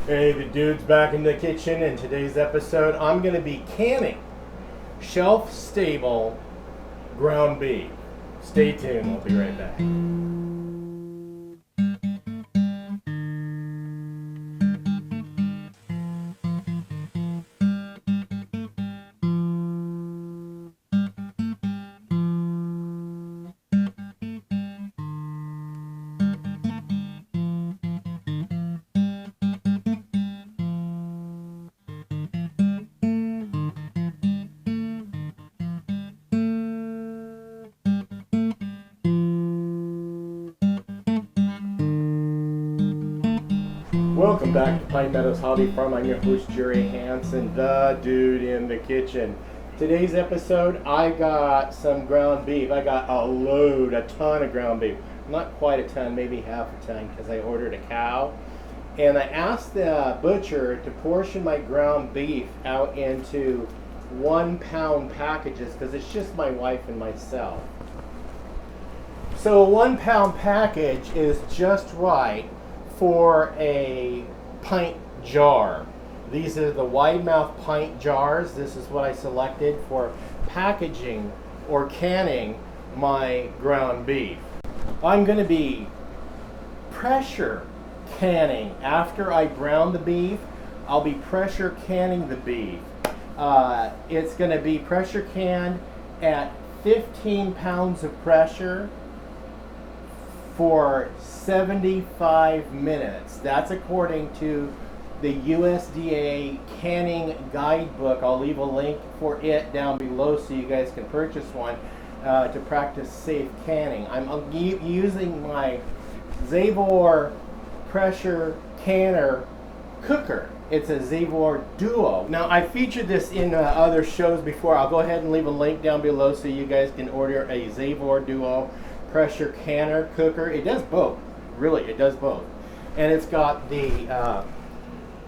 Hey, the dude's back in the kitchen. In today's episode, I'm going to be canning shelf-stable ground beef. Stay tuned, we'll be right back. Welcome back to Pine Meadows Hobby Farm. I'm your host, Jerry Hansen, the dude in the kitchen. Today's episode, I got some ground beef. I got a ton of ground beef. Not quite a ton, maybe half a ton, because I ordered a cow. And I asked the butcher to portion my ground beef out into 1 pound packages, because it's just my wife and myself. So a 1 pound package is just right for a pint jar. These are the wide mouth pint jars. This is what I selected for packaging or canning my ground beef. I'm going to be pressure canning. After I brown the beef, I'll be pressure canning the beef. It's going to be pressure canned at 15 pounds of pressure for 75 minutes. That's according to the USDA canning guidebook. I'll leave a link for it down below so you guys can purchase one to practice safe canning. I'm using my Zavor pressure canner cooker. It's a Zavor Duo. Now, I featured this in other shows before. I'll go ahead and leave a link down below so you guys can order a Zavor Duo pressure canner cooker. It does both. Really, it does both. And it's got the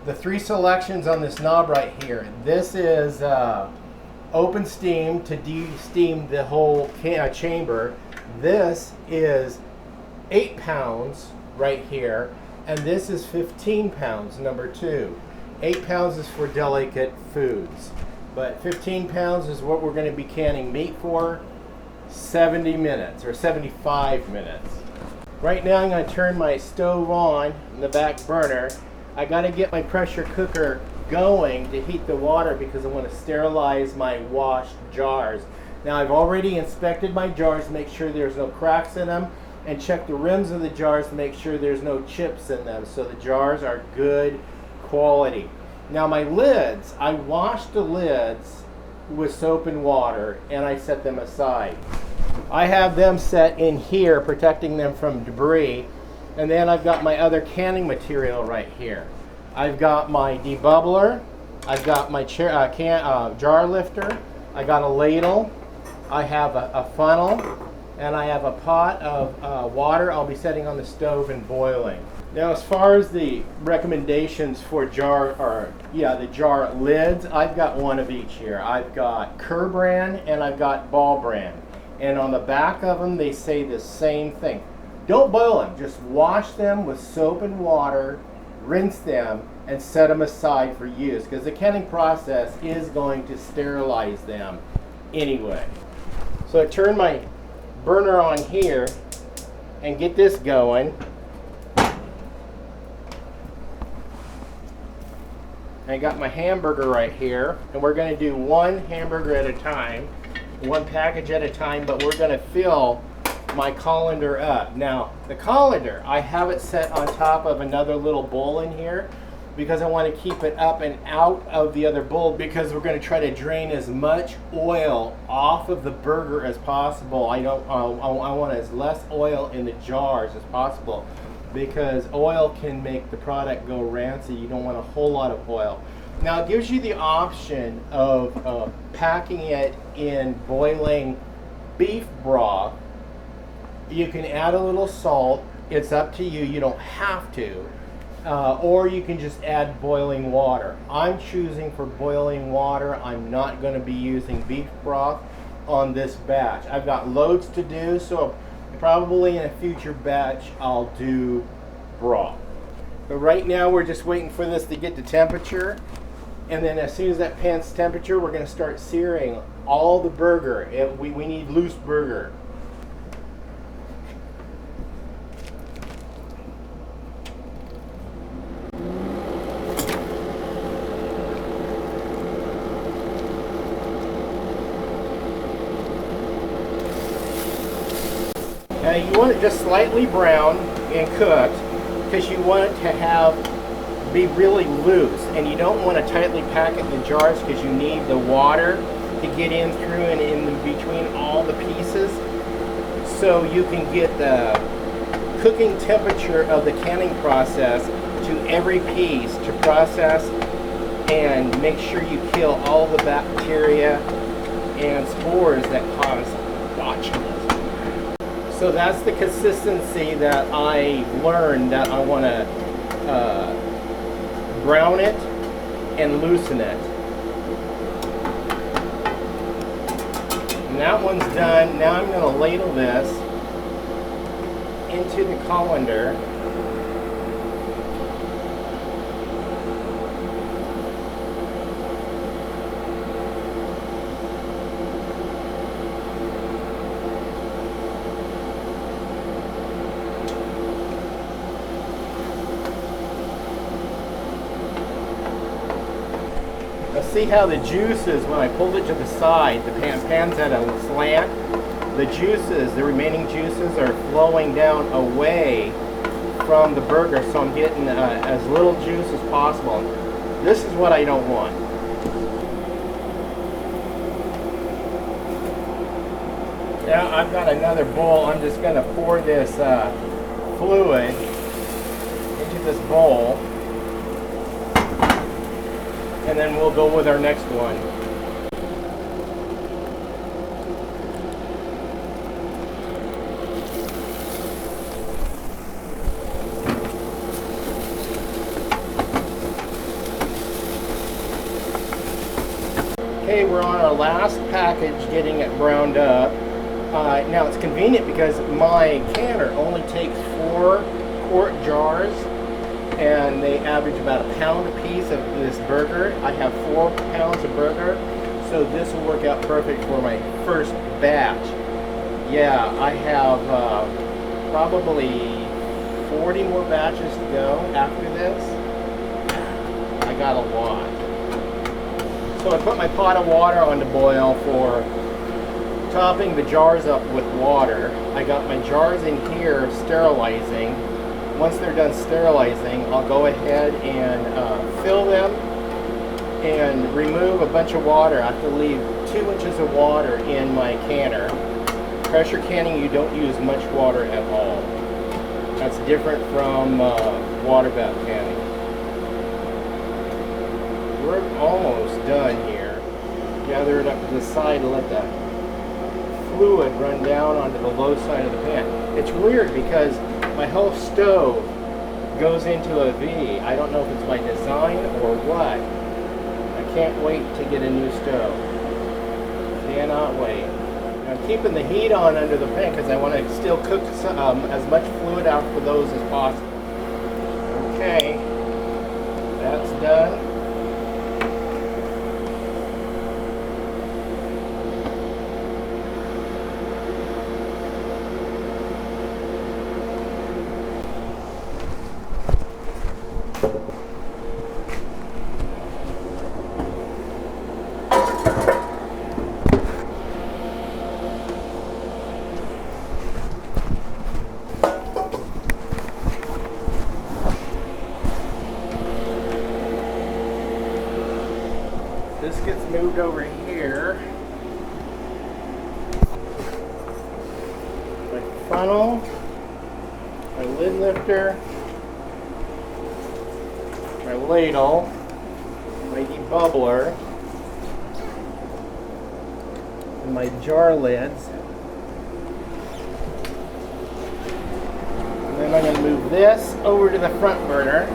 3 selections on this knob right here. This is open steam to de-steam the whole chamber. This is 8 pounds right here, and this is 15 pounds, number 2. 8 pounds is for delicate foods, but 15 pounds is what we're going to be canning meat for. 70 minutes or 75 minutes. Right now I'm going to turn my stove on in the back burner. I got to get my pressure cooker going to heat the water because I want to sterilize my washed jars. Now, I've already inspected my jars to make sure there's no cracks in them, and check the rims of the jars to make sure there's no chips in them, so the jars are good quality. Now, my lids, I washed the lids with soap and water and I set them aside. I have them set in here, protecting them from debris, and then I've got my other canning material right here. I've got my debubbler, I've got my jar lifter, I got a ladle, I have a funnel, and I have a pot of water I'll be setting on the stove and boiling. Now, as far as the recommendations for the jar lids, I've got one of each here. I've got Kerr brand and I've got Ball brand. And on the back of them, they say the same thing. Don't boil them, just wash them with soap and water, rinse them, and set them aside for use, because the canning process is going to sterilize them anyway. So I turn my burner on here and get this going. I got my hamburger right here, and we're going to do 1 hamburger at a time, 1 package at a time, but we're going to fill my colander up. Now, the colander, I have it set on top of another little bowl in here because I want to keep it up and out of the other bowl, because we're going to try to drain as much oil off of the burger as possible. I want as less oil in the jars as possible, because oil can make the product go rancid. You don't want a whole lot of oil. Now, it gives you the option of packing it in boiling beef broth. You can add a little salt. It's up to you. You don't have to. Or you can just add boiling water. I'm choosing for boiling water. I'm not going to be using beef broth on this batch. I've got loads to do, so probably in a future batch I'll do broth. But right now we're just waiting for this to get to temperature. And then as soon as that pan's temperature, we're going to start searing all the burger. We need loose burger. Now you want it just slightly brown and cooked because you want it to be really loose, and you don't want to tightly pack it in the jars because you need the water to get in through and in between all the pieces, so you can get the cooking temperature of the canning process to every piece to process and make sure you kill all the bacteria and spores that cause botulism. So that's the consistency that I learned that I want to brown it and loosen it. And that one's done. Now I'm going to ladle this into the colander. See how the juices, when I pulled it to the side, the pan's at a slant, the juices, the remaining juices are flowing down away from the burger, so I'm getting as little juice as possible. This is what I don't want. Now I've got another bowl. I'm just going to pour this fluid into this bowl. And then we'll go with our next one. Okay, we're on our last package, getting it browned up. Now it's convenient because my canner only takes 4 quart jars, and they average about a pound a piece of this burger. I have 4 pounds of burger, so this will work out perfect for my first batch. Yeah, I have probably 40 more batches to go after this. I got a lot. So I put my pot of water on to boil for topping the jars up with water. I got my jars in here sterilizing. Once they're done sterilizing, I'll go ahead and fill them and remove a bunch of water. I have to leave 2 inches of water in my canner. Pressure canning, you don't use much water at all. That's different from water bath canning. We're almost done here. Gather it up to the side and let the fluid run down onto the low side of the pan. It's weird because my whole stove goes into a V. I don't know if it's by design or what. I can't wait to get a new stove. Cannot wait. I'm keeping the heat on under the pan because I want to still cook as much fluid out for those as possible. Okay, that's done. This gets moved over here. My funnel, my lid lifter, my ladle, my debubbler, and my jar lids. And then I'm going to move this over to the front burner.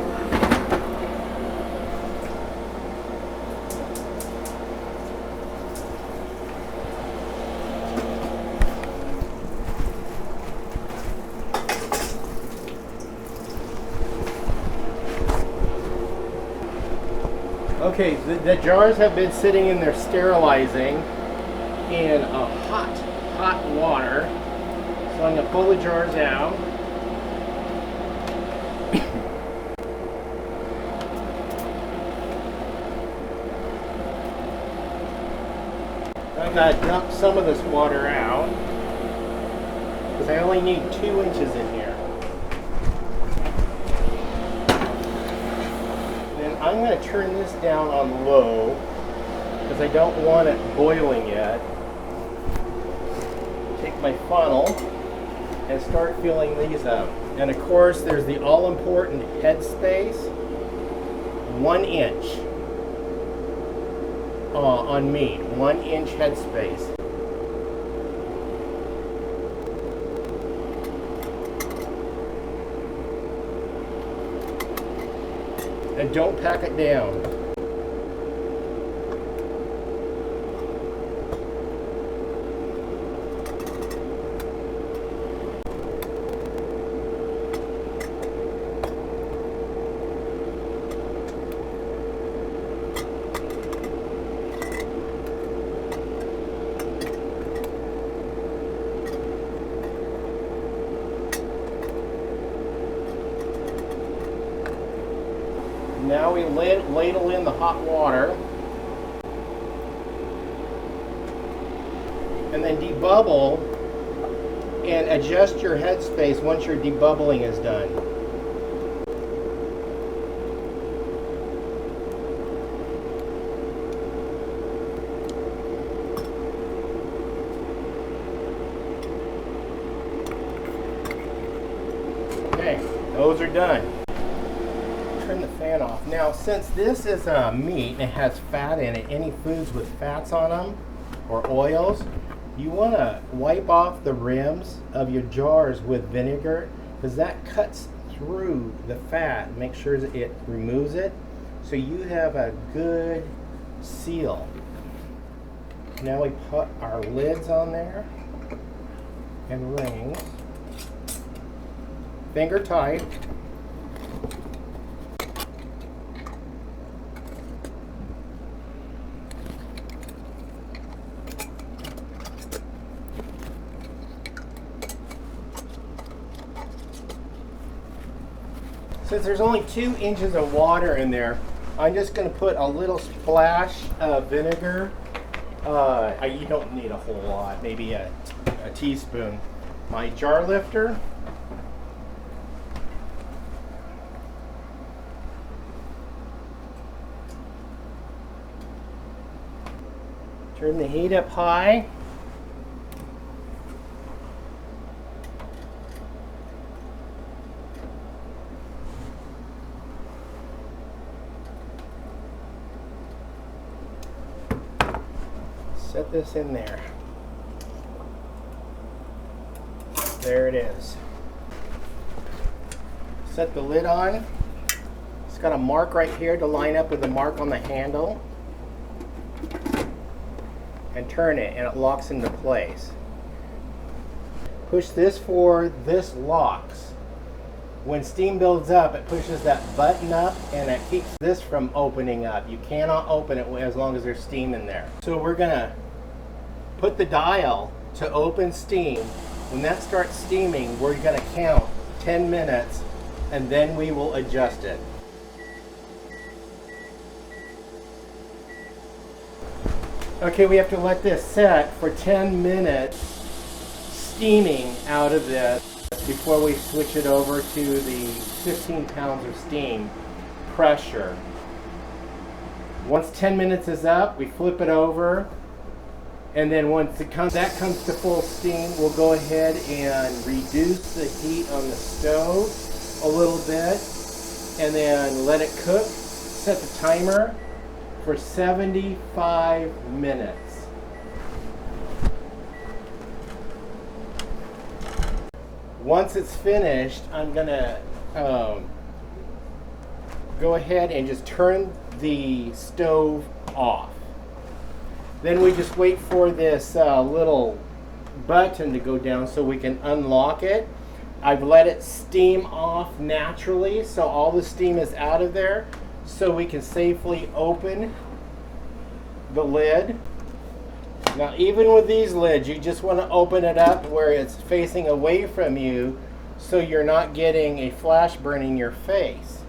Okay, the jars have been sitting in there sterilizing in hot water. So I'm going to pull the jars out. I got to dump some of this water out because I only need 2 inches in here. I'm going to turn this down on low because I don't want it boiling yet. Take my funnel and start filling these up. And of course, there's the all-important head space, 1 inch on meat, 1 inch head space. And don't pack it down. Now we ladle in the hot water and then debubble and adjust your headspace once your debubbling is done. Okay, those are done. Turn the fan off. Now, since this is meat and it has fat in it, any foods with fats on them or oils, you want to wipe off the rims of your jars with vinegar because that cuts through the fat. Make sure that it removes it so you have a good seal. Now we put our lids on there and rings, finger tight. Since there's only 2 inches of water in there, I'm just going to put a little splash of vinegar. You don't need a whole lot, maybe a teaspoon. My jar lifter. Turn the heat up high. Set this in there. There it is. Set the lid on. It's got a mark right here to line up with the mark on the handle. And turn it and it locks into place. Push this forward, this locks. When steam builds up, it pushes that button up and it keeps this from opening up. You cannot open it as long as there's steam in there. So we're gonna put the dial to open steam. When that starts steaming, we're gonna count 10 minutes and then we will adjust it. Okay, we have to let this set for 10 minutes steaming out of this before we switch it over to the 15 pounds of steam pressure. Once 10 minutes is up, we flip it over, and then once that comes to full steam, we'll go ahead and reduce the heat on the stove a little bit, and then let it cook. Set the timer for 75 minutes. Once it's finished, I'm gonna go ahead and just turn the stove off. Then we just wait for this little button to go down so we can unlock it. I've let it steam off naturally, so all the steam is out of there. so we can safely open the lid. Now, even with these lids, you just want to open it up where it's facing away from you so you're not getting a flash burning your face.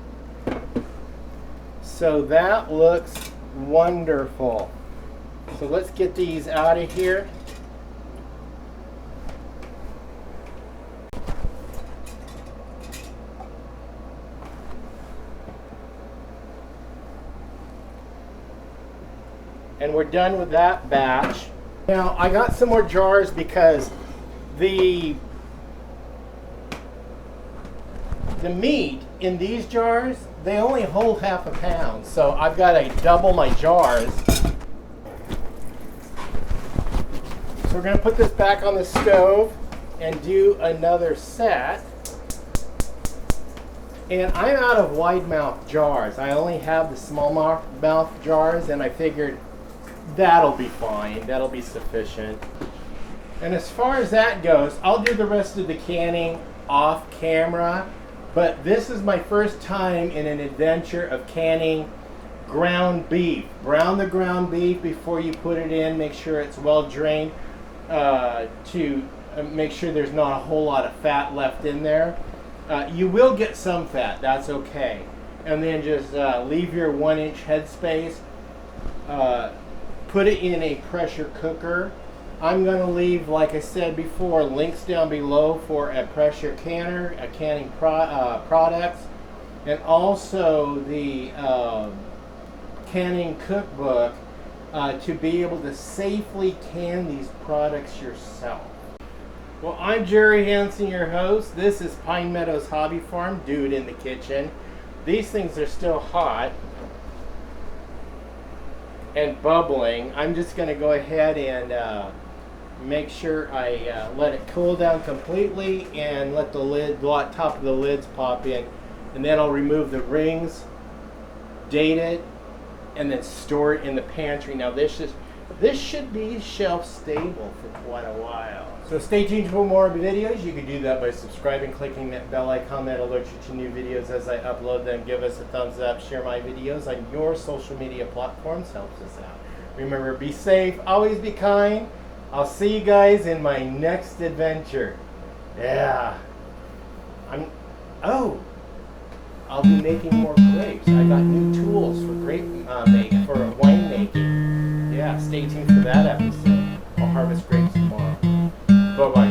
So that looks wonderful. So let's get these out of here. And we're done with that batch. Now I got some more jars because the meat in these jars, they only hold half a pound. So I've got to double my jars. So we're going to put this back on the stove and do another set. And I'm out of wide mouth jars. I only have the small mouth jars, and I figured that'll be fine. That'll be sufficient. And as far as that goes, I'll do the rest of the canning off camera. But this is my first time in an adventure of canning ground beef. Brown the ground beef before you put it in. Make sure it's well drained to make sure there's not a whole lot of fat left in there. You will get some fat, that's okay. And then just leave your 1-inch headspace. Put it in a pressure cooker. I'm going to leave, like I said before, links down below for a pressure canner, a canning products, and also the canning cookbook to be able to safely can these products yourself. Well, I'm Jerry Hansen, your host. This is Pine Meadows Hobby Farm, Dude in the Kitchen. These things are still hot and bubbling. I'm just going to go ahead and make sure I let it cool down completely and let the top of the lids pop in, and then I'll remove the rings, date it, and then store it in the pantry. Now this should be shelf stable for quite a while. So stay tuned for more videos. You can do that by subscribing, clicking that bell icon that alerts you to new videos as I upload them. Give us a thumbs up, share my videos on your social media platforms, helps us out. Remember, be safe, always be kind. I'll see you guys in my next adventure. Yeah. I'll be making more grapes. I got new tools for for wine making. Yeah, stay tuned for that episode. I'll harvest grapes tomorrow. Bye-bye.